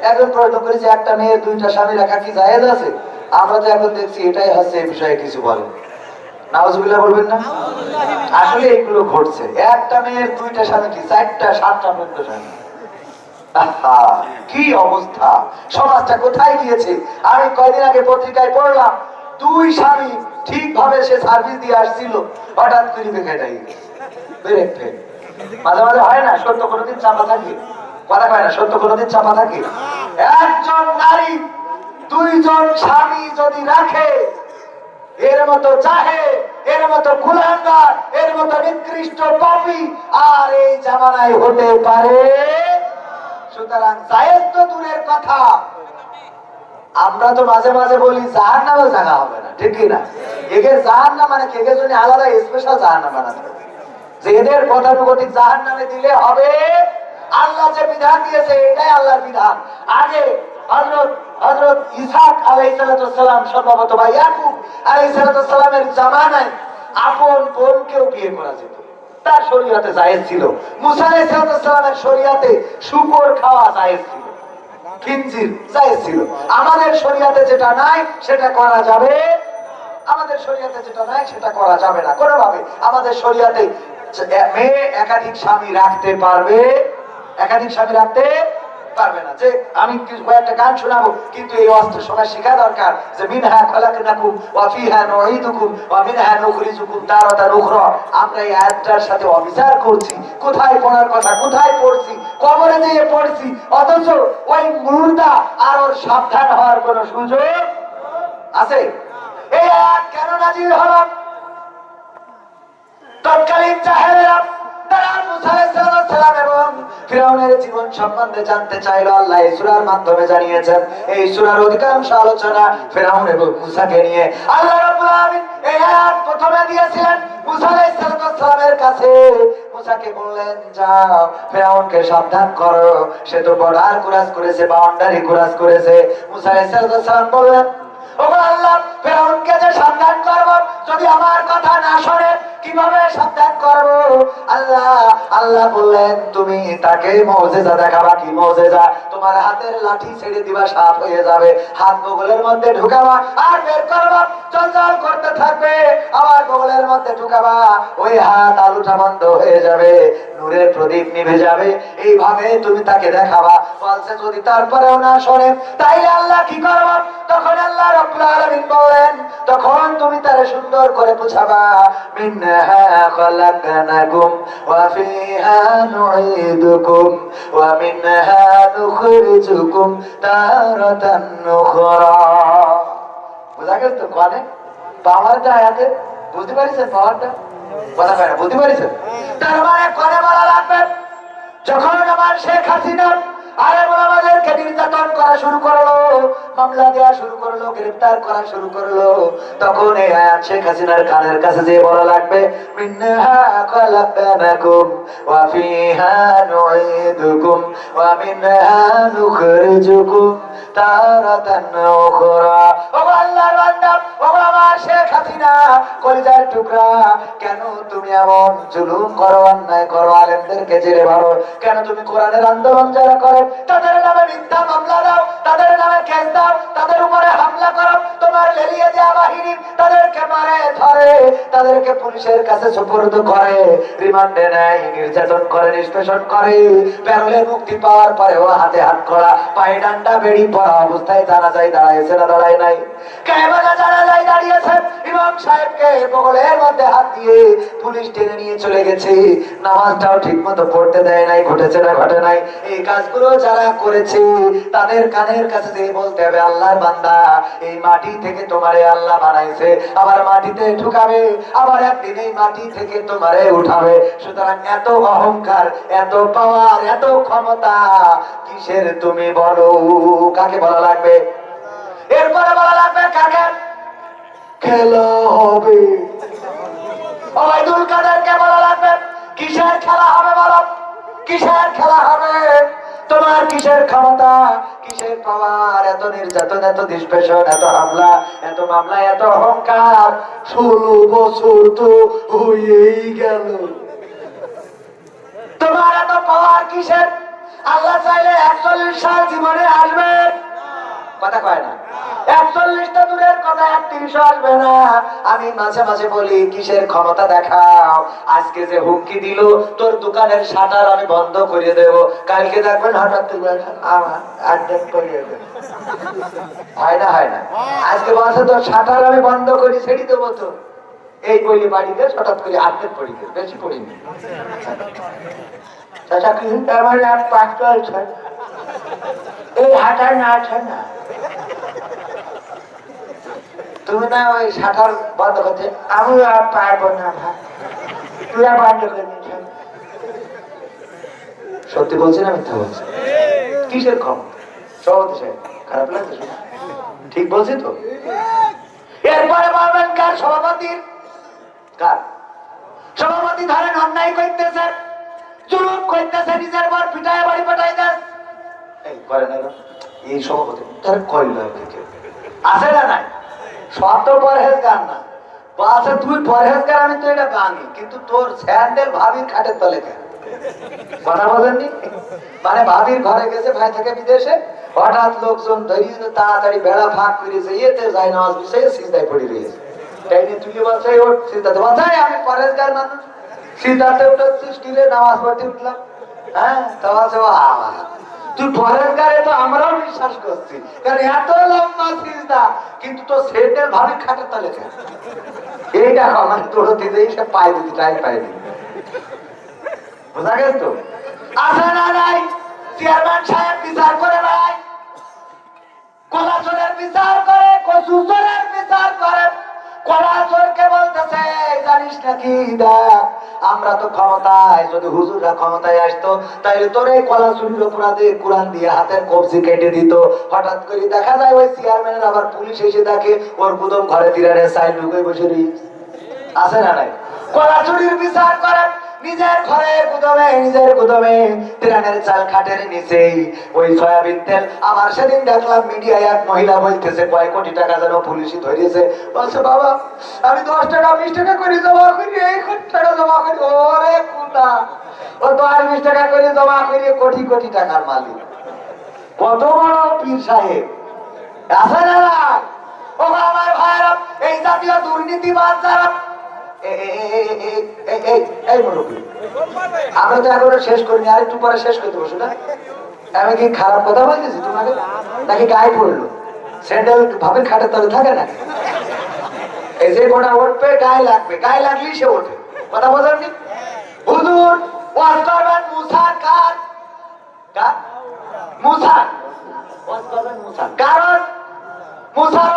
একজন প্রশ্ন করেছে একটা মেয়ের দুইটা স্বামী রাখা কি জায়েজ আছে? আমরা তো এখন দেখছি এটাই হচ্ছে এই বিষয়ে কিছু বলেন। নাউজুবিল্লাহ বলবেন না? আসলে এগুলো ঘটছে। একটা মেয়ের দুইটা স্বামী কি 4টা 7টা পর্যন্ত স্বামী। কি অবস্থা, সমাজটা কোথায় গিয়েছে। আমি কয়দিন আগে পত্রিকায় পড়লাম, 2 স্বামী ঠিকভাবে সে সার্ভিস দিয়ে আসছিল, হঠাৎ করে বেকায়দায় ব্রেক ফেল। মাঝে মাঝে হয় না, সত্য কোনোদিন চাপা থাকে, কথা কয় না, সত্য কোনোদিন চাপা থাকে। একজন নারী 2 জন স্বামী যদি রাখে, এর মতো চাহে, এর মতো কুলাঙ্গার, এর মতো নিকৃষ্ট পাপী আর এই জামানায় হতে পারে? সুতরাং জায়েজ তো দূরের কথা, আমরা তো মাঝে মাঝে বলি জাহান্নামে জায়গা হবে না, ঠিক কি না? এদের জাহান্নাম মানে কে কে জন্য আলাদা স্পেশাল জাহান্নাম বানাতে হবে, যে এদের গতানুগতিক জাহান্নামে দিলে হবে। আল্লাহ যে বিধান দিয়েছে এটাই আল্লাহর বিধান। আগে হযরত ইসহাক আলাইহিস সালাম সম্ভবত বা ইয়াকুব আলাইহিস সালামের জামানায় আপন বোনকেও বিয়ে করা যেত, তার শরীয়তে জায়েজ ছিল। মুসা আলাইহিস সালামের শরীয়তে শুকর খাওয়া জায়েজ ছিল, খিনজির জায়েজ ছিল। আমাদের শরীয়তে যেটা নাই সেটা করা যাবে, আমাদের শরীয়তে যেটা নাই সেটা করা যাবে না কোনোভাবে। আমাদের শরীয়তে মেয়ে একাধিক স্বামী রাখতে পারবে, একাধিক স্বামী রাখতে পারবে না। যে আমি কয়েকটা গান শোনাবো, কিন্তু এই অস্ত্র সবাই শেখা দরকার যে মিনহা খলাকনাকুম ওয়া ফিহা নুঈদুকুম ওয়া মিনহা নুখরিজুকুম তারাতান উখরা। আমরা এই আয়াতটার সাথে অবিচার করছি, কোথায় পড়ার কথা কোথায় পড়ছি, কবরে যেয়ে পড়ছি, অথচ ওই মুর্দা আর ওর সাবধান হওয়ার কোনো সুযোগ আছে? এই আয়াত কেন নাজিল হলো? তৎকালীন জাহেলেরা তারা মুসা আলাইহিস সালাম এবং ফিরআউনের জীবন সম্বন্ধে জানতে চাইলো। আল্লাহ এই সূরার মাধ্যমে জানিয়েছেন। এই সূরার অধিকাংশ আলোচনা ফিরআউন এবং মুসাকে নিয়ে। আল্লাহ রাব্বুল আলামিন এই আয়াত প্রথমে দিয়েছিলেন মুসা আলাইহিস সালামের কাছে। মুসাকে বললেন যাও ফিরআউনকে সাবধান করো, সে তো বর্ডার ক্রস করেছে, বাউন্ডারি ক্রস করেছে। মুসা আলাইহিস সালাম বললেন ওগো আল্লাহ, ফিরআউনকে যে সাবধান করব, যদি আমার কথা না শুনে কিভাবে সাবধান করব? আল্লাহ বললেন তুমি তাকে মুজিজা দেখাবা। কি মুজিজা? তোমার হাতের লাঠি ছেড়ে দিবা, সাপ হয়ে যাবে, হাত বগলের মধ্যে ঢুকাবা আর বের করবা, চলচল করতে থাকবে, আবার বগলের মধ্যে ঢুকাবা, ওই হাত আলুটা বন্ধ হয়ে যাবে, নূরের প্রদীপ নিভে যাবে, এইভাবে তুমি তাকে দেখাবা। বলছে যদি তারপরেও না শোনে তাইলে আল্লাহ কি করব? তখন আল্লাহ রাব্বুল আলামিন বলেন তখন তুমি তারে সুন্দর করে বুঝাবা, মিনহা খালাকনাকুম ওয়া ফিহা নুঈদুকুম ওয়া মিনহা নুখরিজুকুম তারাতান উখরা। বুঝা গেল তো? কোনে পাওয়ারটা আয়াতে বুঝতে পারিছেন? পাওয়ারটা কথা কয় না, বুঝতে পারিছেন? তার মানে কোনে বলা লাগবে, যখন আমার শেখ হাসিনা আরে আমাদেরকে নির্যাতন করা শুরু করলো, মামলা দেওয়া শুরু করলো, গ্রেফতার করা শুরু করলো, তখন এই আয়াত শেখ হাসিনার কানের কাছে যে বলা লাগবে, মিনহা খালাকনাকুম ওয়া ফিহা নুঈদুকুম ওয়া মিনহা নুখরিজুকুম তারাতান উখরা। ও আল্লাহর বান্দা, ও আমার শেখ হাসিনা কলিজার টুকরা, কেন তুমি এমন জুলুম করো, অন্যায় করো, আলেমদেরকে জেলে ভরো? কেন তুমি কোরআনের আন্দোলন যারা করে তাদের নামে মিথ্যা মামলা দাও, তাদের নামে কেস দাও, তাদের উপরে হামলা করো? তোমার লেলিয়ে দেওয়া বাহিনী তাদেরকে মারে, ধরে, তাদেরকে পুলিশের কাছে সুপর্দ করে, রিমান্ডে নেয়, নির্যাতন করে, নিষ্পেষণ করে, প্যারোলে মুক্তি পাওয়ার পরেও হাতে হাত করা, পায়ে ডান্ডা বেড়ি পড়া অবস্থায় জানাজায় দাঁড়াইছে না দাঁড়ায় নাই? কেবালা জানাজায় দাঁড়িয়েছে, ইমাম সাহেবকে বগলের মধ্যে হাত দিয়ে পুলিশ টেনে নিয়ে চলে গেছে, নামাজটাও ঠিক মতো পড়তে দেয় নাই। ঘটেছে না ঘটে নাই? এই কাজগুলো যারা করেছে তাদের কানের কাছে দিয়ে বলতে হবে, আল্লাহর বান্দা, এই মাটি থেকে তোমারে আল্লাহ বানাইছে, আবার মাটিতে ঢুকাবে, আবার একদিন এই মাটি থেকে তোমারে উঠাবে। সুতরাং এত অহংকার, এত পাওয়ার, এত ক্ষমতা কিসের তুমি বলো? কাকে বলা লাগবে? এরপরে বলা লাগবে কাকে? খেলা হবে। ওবায়দুল কাদেরকে বলা লাগবে কিসের খেলা হবে বলো? কিসের খেলা হবে? তোমার কিসের ক্ষমতা, কিসের পাওয়ার? এত নির্যাতন, এত নিষ্পেষণ, এত হামলা, এত মামলা, এত অহংকার, 16 বছর তো হয়েই গেল। তোমার এত পাওয়ার কিসের? আল্লাহ চাইলে 41 সাল জীবনে আসবে, কথা কয় না। 41টা দূরের কথা 31 আসবে না। আমি মাঝে মাঝে বলি কিসের ক্ষমতা দেখাও। আজকে যে হুমকি দিল তোর দোকানের শাটার আমি বন্ধ করে দেব, কালকে দেখবেন হঠাৎ আমার আড্ডাট করে দেবে। হয় না হয় না? আজকে বলছে তোর শাটার আমি বন্ধ করি ছেড়ে দেবো তো, এই বলি বাড়িতে হঠাৎ করে আড্ডাট পড়ি গেল, বেশি পড়িনি। চাচা কিন্তু আমার এক পাঁচ চলছে, এই হাঁটার না আছে না, তুমি না ওই শাটার বন্ধ করতে, আমি আর পারবো না ভাই, তুই আর বন্ধ করে দিচ্ছ। সত্যি বলছি না মিথ্যা বলছি? কিসের ক্ষমতা? সভাপতি সাহেব খারাপ লাগছে শুনে? ঠিক বলছি তো? এরপরে বলবেন কার? সভাপতির। কার? সভাপতি ধরেন অন্যায় করতেছে, জুলুম করতেছে, নিজের পর পিটায় বাড়ি পাঠাইতে এই করে না, এই সভাপতি তার কইল আছে না নাই? শত পরহেজগার না বাসে, তুই পরহেজগার, আমি তো এটা ভাঙি, কিন্তু তোর স্যান্ডেল ভাবির খাটের তলে কেন? কথা বলেননি? মানে ভাবির ঘরে গেছে ভাই থেকে বিদেশে, হঠাৎ লোকজন ধরিয়ে তাড়াতাড়ি বেড়া ফাঁক করেছে, ইয়েতে যায় নামাজ বিষয়ে সিজদায় পড়ে রয়েছে, তাই নিয়ে তুই বলছে ওর সিজদাতে বাজায়, আমি পরহেজগার মানুষ, সিজদাতে উঠেছি, স্টিলে নামাজ পড়তে উঠলাম। হ্যাঁ তো বলছে তুই পরহেজগারে তো আমরাও বিশ্বাস করছি, কারণ এত লম্বা সিজদা, কিন্তু তো স্যান্ডেল ভাবির খাটের তলে কেন? এইটা আমার তোর দিতে সে পাই দিতে টাইম পাই দিতে, বোঝা গেল তো? আছে না নাই? চেয়ারম্যান সাহেব বিচার করে নাই, কলা চোরের বিচার করে, কচু চোরের বিচার করে। কলা চোরকে বলতেছে জানিস নাকি, দেখ আমরা তো ক্ষমতায়, যদি হুজুররা ক্ষমতায় আসতো তাইলে তোর এই কলা চুরির অপরাধে কোরআন দিয়ে হাতের কবজি কেটে দিত। হঠাৎ করে দেখা যায় ওই চেয়ারম্যানের আবার পুলিশ এসে দেখে ওর গুদম ঘরে দিলারে সাইড ঢুকে বসে রয়েছে। আছে না নাই? কলা চুরির বিচার করে নিজের ঘরে গুদমে, নিজের গুদমে তিরানের চাল খাটের নিচেই ওই সয়াবিন তেল। আমার সেদিন দেখলাম মিডিয়ায় এক মহিলা বলতেছে কয় কোটি টাকা যেন পুলিশই ধরিয়েছে, বলছে বাবা আমি 10 টাকা 20 টাকা করে জমা করি, এই কোটি টাকা জমা করি। ওরে কুটা, ও 10-20 টাকা করে জমা করি, কোটি কোটি টাকার মালিক। কত বড় পীর সাহেব, আছে না না? ও আমার ভাইরা, এই জাতীয় দুর্নীতিবাজ যারা, আমরা তো এখনো শেষ করিনি, আরেকটু পরে শেষ করতে বসো না। আমি কি খারাপ কথা বলতেছি তোমাকে? নাকি গায়ে পড়লো? স্যান্ডেল ভাবের খাটের তলে থাকে না? এই যে গোটা উঠবে গায়ে লাগবে, গায়ে লাগলেই সে ওঠে, কথা বোঝেননি? হুজুর ওয়াজ করবেন মুসার কার? মুসার ওয়াজ করবেন মুসার, কারণ মুসার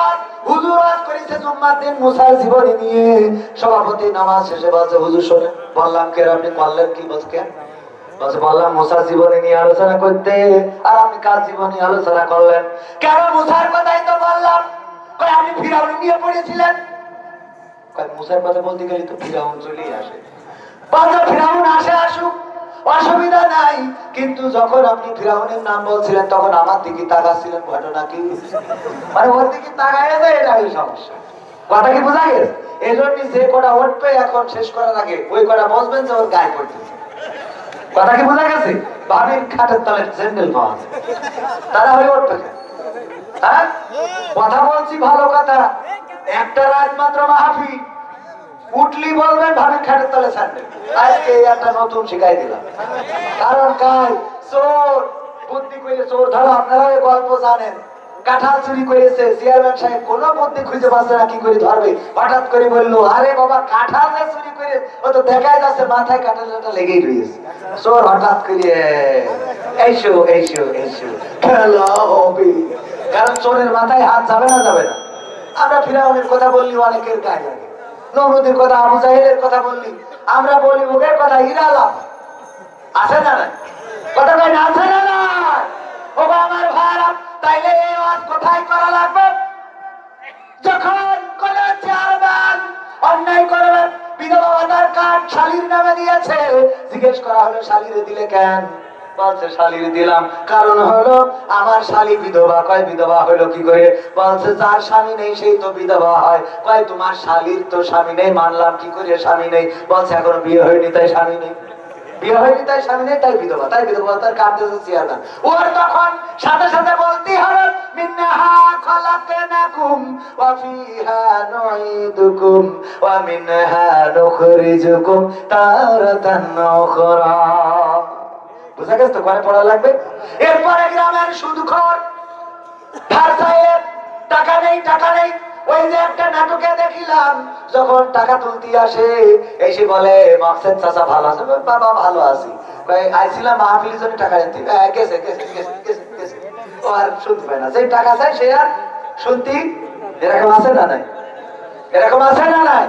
হুজুর ওয়াজ করেছে জুম্মার দিন মুসার জীবনী নিয়ে। সভাপতি নামাজ শেষে বলছে হুজুর শোনেন। বললাম কে আপনি করলেন কি? বলছে কেন? বলছে বললাম মুসার জীবনী নিয়ে আলোচনা করতে, আর আপনি কার জীবনী আলোচনা করলেন? কেন মুসার কথাই তো বললাম। কই আপনি ফিরাউন নিয়ে পড়েছিলেন? কই মুসার কথা বলতে গেলে তো ফিরাউন চলেই আসে। বলছে ফিরাউন আসে, আসুক, অসুবিধা নাই, কিন্তু যখন আপনি ফিরাউনের নাম বলছিলেন তখন আমার দিকে তাকাচ্ছিলেন, ঘটনা কি? মানে ওর দিকে তাকায় যায়, এটাই সমস্যা। কথা কি বোঝা গেছে? এই জন্য যে কটা উঠবে এখন শেষ করার আগে ওই কটা বসবেন যে ওর গায়ে পড়তেছে। কথা কি বোঝা গেছে? বাবির খাটের তলে স্যান্ডেল পাওয়া যায়, তারা হয়ে উঠবে। হ্যাঁ কথা বলছি ভালো কথা, একটা রাত মাত্র মাহফিল, উঠলি বলবেন ভাবির খাটের তলে স্যান্ডেল। আজকে একটা নতুন শিখাই দিলাম, কারণ কাল চোর বুদ্ধি করে চোর ধরো। আপনারা ওই গল্প জানেন, কাঁঠাল চুরি করেছে, চেয়ারম্যান সাহেব কোন বুদ্ধি খুঁজে পাচ্ছে না কি করে ধরবে। হঠাৎ করে বললো আরে বাবা কাঁঠাল চুরি করে, ও তো দেখাই যাচ্ছে মাথায় কাঁঠালটা লেগেই রয়েছে। চোর হঠাৎ করে এইসো এইসো এইসো খেলা হবে, কারণ চোরের মাথায় হাত যাবে না, যাবে না। আমরা ফিরাউনের কথা বললি অনেকের গায়ে লাগে, নমরুদের কথা, আবু জাহেলের কথা বললি, আমরা বলি মুখের কথা হীরা লাভ। আছে না না? কথা কই না? আছে না না? ও আমার ভাইরা, তাইলে এই ওয়াজ কোথায় করা লাগবে? যখন কোন চেয়ারম্যান অন্যায় করবে, বিধবা ভাতার কার্ড শালীর নামে দিয়েছে, জিজ্ঞেস করা হলো শালীরে দিলে কেন? বলছে শালীর দিলাম কারণ হলো আমার শালী বিধবা। কয় বিধবা হলো কি করে? বলছে যার স্বামী নেই সেই তো বিধবা হয়। কয় তোমার শালীর তো স্বামী নেই, মানলাম কি করে স্বামী নেই? বলছে এখনো বিয়ে হয়নি তাই স্বামী নেই। বিয়ে হয়নি তাই স্বামী নেই তাই বিধবা, তাই বিধবা তার কাটতেছে চেয়ারম্যান। ওর তখন সাথে সাথে বলতেই হবে মিনহা খলাকনাকুম ওয়া ফিহা নুঈদুকুম ওয়া মিনহা নুখরিজুকুম তারাতান উখরা। বুঝা গেছে তো কোনে পড়া লাগবে? এরপরে গ্রামের সুদখোর ধার চাইলে টাকা নেই টাকা নেই। ওই যে একটা নাটকে দেখিলাম যখন টাকা তুলতে আসে এসে বলে মকসেদ চাচা ভালো আছে? বাবা ভালো আছি। আইছিলাম মাহফিলের জন্য টাকা নিতে, গেছে গেছে গেছে গেছে গেছে। ও আর শুনতে পায় না, যে টাকা চাই সে আর শুনতি। এরকম আছে না নাই? এরকম আছে না নাই?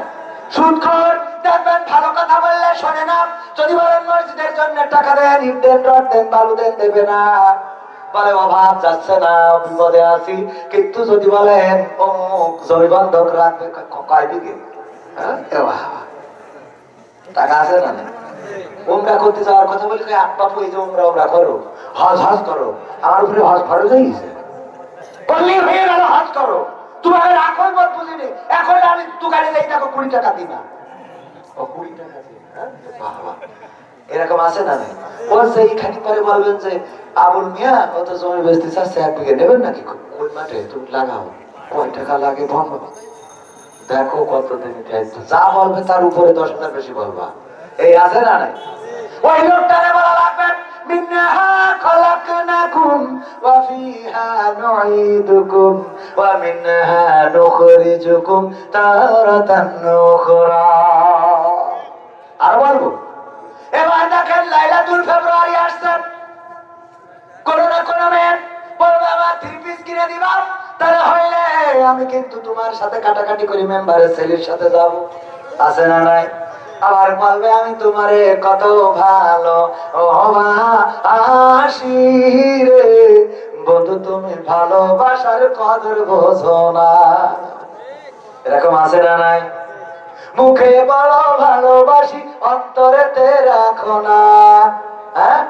সুদখোর দেখবেন ভালো কথা বললে শোনে না। যদি বলেন মসজিদের জন্য টাকা দেন, ইট দেন, রড দেন, বালু দেন, দেবে না। বলে অভাব যাচ্ছে না, বিপদে আছি। কিন্তু যদি বলেন অমুক জমি বন্ধক রাখবে, কয় বিঘে, টাকা আছে না নাই? উমরা করতে যাওয়ার কথা বলি, বাপু এই যে উমরা করো, হজ হজ করো। আমার উপরে হজ ফরজ হয়ে গেছে, বললেই হয়ে গেল হজ করো। তোমার এখন মত বুঝিনি, এখন আমি দোকানে যাই দেখো 20 টাকা দিই না। ও 20 টাকা দিই, এরকম আছে না নাই? ও সেইখানে পরে বলবেন যে আবুল মিয়া কত জমি বেচতে চাচ্ছে, 1 বিঘে নেবেন নাকি? কোন মাঠে তুমি লাগাও, কয় টাকা লাগে বন্ধ, দেখো কত দিনে যা বলবে তার উপরে 10,000 বেশি বলবা। এই আছে না নাই? ওই লোকটারে বলা লাগবে মিনহা খলাকনাকুম ওয়া ফিহা নুঈদুকুম ওয়া মিনহা নুখরিজুকুম তারাতান উখরা। আর বলবো এবার দেখেন লাইলাতুল ফেব্রুয়ারি আসছে, কোন না কোন মেয়ে বলবে আমার 3 পিস কিনে দিবা, তাহলে হইলে আমি কিন্তু তোমার সাথে কাটাকাটি করি মেম্বারের ছেলের সাথে যাব। আছে না নাই? আবার বলবে আমি তোমারে কত ভালো ও বাসি রে বন্ধু, তুমি ভালোবাসার কদর বোঝো না। এরকম আছে না নাই? মুখে বড় ভালোবাসি অন্তরেতে রাখো না, হ্যাঁ?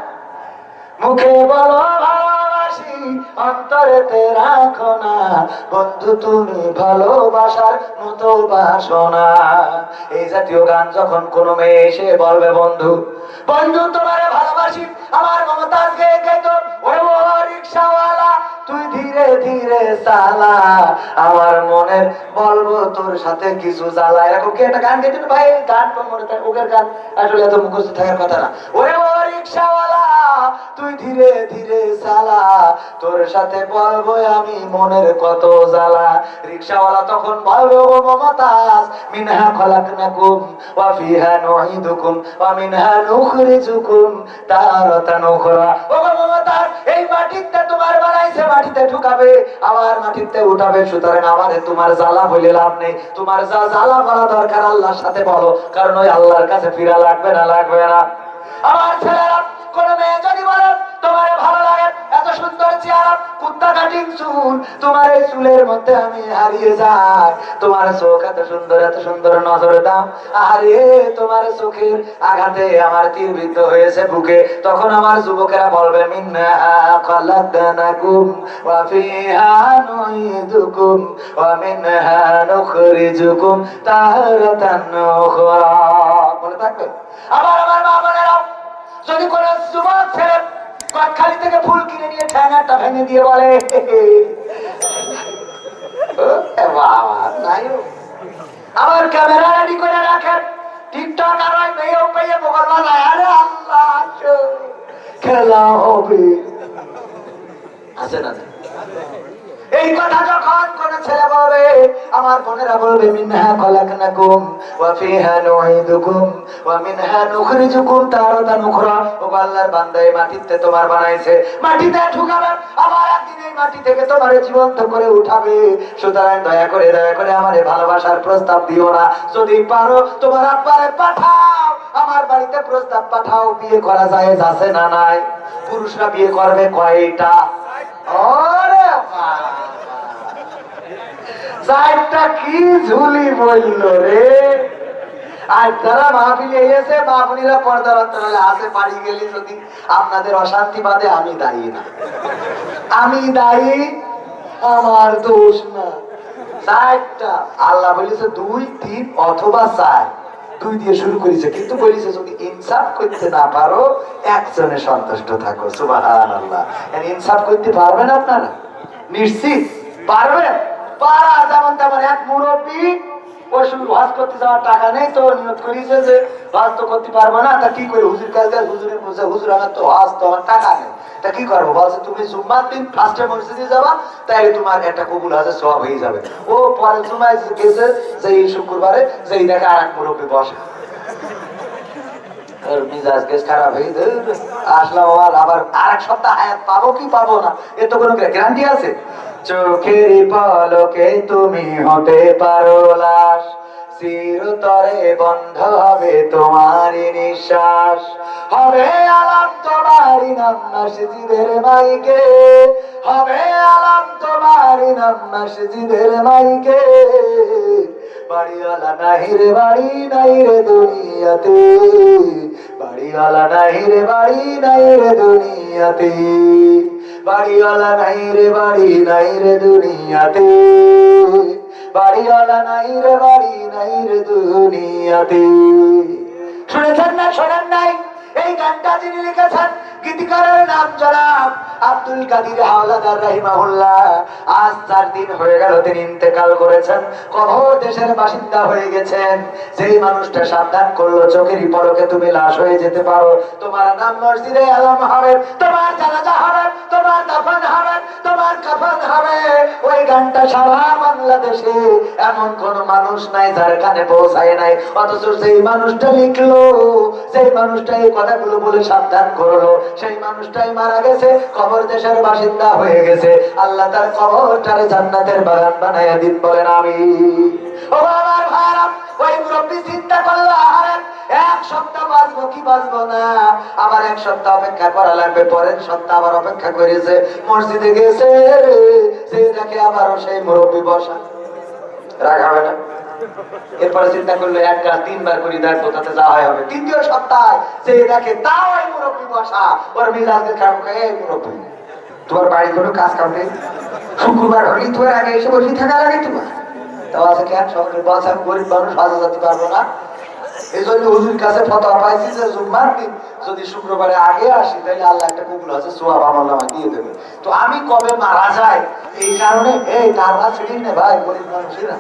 মুখে বলো ভালোবাসি অন্তরেতে রাখো না, বন্ধু তুমি ভালোবাসার মতো বাসো না। এই জাতীয় গান যখন কোনো মেয়ে এসে বলবে বন্ধু বন্ধু তোমারে ভালোবাসি, আমার মমতাজ গেয়ে গেতো ওরে ও রিকশাওয়ালা তুই ধীরে ধীরে চালা, আমার মনের বলবো তোর সাথে কিছু জ্বালা। এরকম কি একটা গান গেছেন ভাই? গান তো মনে থাকে, ওদের গান আসলে এত মুখস্থ থাকার কথা না। ওরে ও রিকশাওয়ালা তুই ধীরে ধীরে চালা, তোর সাথে বলবো আমি মনের কত জ্বালা। রিকশাওয়ালা তখন বলবো ও মমতাজ মিনহা খলাকনাকুম ওয়া ফিহা নুঈদুকুম ওয়া মিনহা নুখরিজুকুম তারাতান উখরা। ও মমতাজ এই মাটিতে তোমার বানাইছে, মাটিতে ঢুকাবে আবার মাটিতে উঠাবে, সুতরাং আমারে তোমার জ্বালা বলে লাভ নেই। তোমার যা জ্বালা বলা দরকার আল্লাহর সাথে বলো, কারণ ওই আল্লাহর কাছে ফিরা লাগবে না, লাগবে না। আমার ছেলেরা কোন মেয়ে যদি বলে তোমার ভালো লাগে এত সুন্দর চেহারা, কুত্তা কাটিং চুল, তোমার এই চুলের মধ্যে আমি হারিয়ে যাই, তোমার চোখ এত সুন্দর নজরে দাও, আরে তোমার চোখের আঘাতে আমার তীর বিদ্ধ হয়েছে বুকে, তখন আমার যুবকেরা বলবে মিন্না খলাকনাকুম ওয়া ফিহা নুঈদুকুম ওয়া মিনহা নুখরিজুকুম তারাতান উখরা। মনে থাকবে? আবার আমার মা বোনেরা যদি কোন যুবক ছেলে কটখালি থেকে ফুল কিনে নিয়ে ঠ্যাঙাটা ভেঙে দিয়ে বলে আবার ক্যামেরা রেডি করে রাখেন, টিকটক আর ওই মেয়ে পেয়ে মোবাইল বাজায়, আরে আল্লাহ খেলা হবে। আছে না? এই কথা যখন কোন ছেলে বলবে আমার বোনেরা বলবে মিনহা খলাকনাকুম ওয়া ফিহা নুঈদুকুম ওয়া মিনহা নুখরিজুকুম তারাতান উখরা। ও আল্লাহর বান্দা এই মাটিতে তোমার বানাইছে, মাটিতে ঢুকাবে, আবার একদিন এই মাটি থেকে তোমার জীবন্ত করে উঠাবে। সুতরাং দয়া করে আমারে ভালোবাসার প্রস্তাব দিও না, যদি পারো তোমার আব্বারে পাঠাও, আমার বাড়িতে প্রস্তাব পাঠাও, বিয়ে করা যায় আছে না নাই? পুরুষরা বিয়ে করবে কয়টা? ওরে চারটা কি ঝুলি বলল রে। আর যারা মাহফিলে এসে মাহফিলা পর্দার অন্তরালে আসে বাড়ি গেলে যদি আপনাদের অশান্তি বাদে আমি দায়ী না, আমি দায়ী, আমার দোষ না। চারটা আল্লাহ বলেছে 2, 3 অথবা 4, 2 দিয়ে শুরু করেছে, কিন্তু বলেছে যদি ইনসাফ করতে না পারো একজনে সন্তুষ্ট থাকো। সুবহানাল্লাহ। ইনসাফ করতে পারবেন আপনারা? নিশ্চিত পারবেন? পারা যেমন তেমন এক মুরব্বী পশু হজ করতে যাওয়ার টাকা নেই, তো নিয়ত করেছে যে হজ তো করতে পারবো না, তা কি করে হুজুর কাছে হুজুরের বলছে হুজুর আমার তো হজ তো আমার টাকা নেই, তা কি করবো? বলছে তুমি জুম্মার দিন ফার্স্টে মসজিদে যাবা, তাইলে তোমার একটা কবুল হজের সওয়াব হয়ে যাবে। ও পরে জুমায় গেছে যে শুক্রবারে, যেই দেখে আর এক মুরব্বী বসে, মিজাজ কেস খারাপ হয়ে আসলাম, আবার আর এক সপ্তাহ হায়াত পাবো কি পাবো না এর তো কোনো গ্যারান্টি আছে? চোখের পলকে তুমি হতে পারো লাশ, চিরতরে বন্ধ হবে তোমারই নিঃশ্বাস, হবে আলাম তোমারই নাম মসজিদের মাইকে, হবে আলাম তোমারই নাম মসজিদের মাইকে, বাড়িওয়ালা নাহি রে বাড়ি নাই রে দুনিয়াতে, বাড়িওয়ালা নাহি রে বাড়ি নাই রে দুনিয়াতে, বাড়িওয়ালা নাই রে বাড়ি নাই রে দুনিয়াতে, বাড়িওয়ালা নাই রে বাড়ি নাই রে দুনিয়াতে। শুনেছেন না শোনেন নাই? এই গানটা যিনি লিখেছেন গীতিকারের নাম জনাব আব্দুল কাদির হাওলাদার রাহিমাহুল্লাহ। আজ 4 দিন হয়ে গেল তিনি ইন্তেকাল করেছেন, কবর দেশের বাসিন্দা হয়ে গেছেন। যেই মানুষটা সাবধান করলো চোখেরই পলকে তুমি লাশ হয়ে যেতে পারো, তোমার নাম মসজিদে আলম হবে, তোমার জানাজা হবে, তোমার দাফন হবে, তোমার কাফন হবে, ওই গানটা সারা বাংলাদেশে এমন কোন মানুষ নাই যার কানে পৌঁছায় নাই, অথচ সেই মানুষটা লিখলো, সেই মানুষটা এই কথাগুলো বলে সাবধান করলো, সেই মানুষটাই মারা গেছে, কবর দেশের বাসিন্দা হয়ে গেছে। আল্লাহ তার কবরটারে জান্নাতের বাগান বানায়া দিন, বলেন আমিন। ও আমার ভাইরা, ওই মুরব্বী চিন্তা করলো আহারেন 1 সপ্তাহ বাঁচবো কি বাঁচবো না, আবার 1 সপ্তাহ অপেক্ষা করা লাগবে, পরের সপ্তাহ আবার অপেক্ষা করেছে, মসজিদে গেছে, সে দেখে আবারও সেই মুরব্বী বসা, রাগ হবে না? এরপরে চিন্তা করলো 1 কাজ 3 বার করে দেখবো তাতে যা হয় হবে। 3য় সপ্তাহে সে দেখে তাও ওই মুরব্বী বসা, ওর মিজাজের খারাপ হয়ে, এই মুরব্বী তোমার বাড়ি কোনো কাজ কাম নেই, শুক্রবার হলেই তোমার আগে এসে বসে থাকা লাগে তোমার, তাও আছে কেন? সবাই বলছে আমি গরিব মানুষ, হজে যেতে পারবো না, এই জন্য হুজুর কাছে ফতোয়া পাইছি যে জুম্মার দিন যদি শুক্রবারে আগে আসি তাহলে আল্লাহ একটা কবুল আছে সওয়াব আমলনামা দিয়ে দেবে। তো আমি কবে মারা যাই এই কারণে এই তার ছিড়ি না ভাই, গরিব মানুষেরা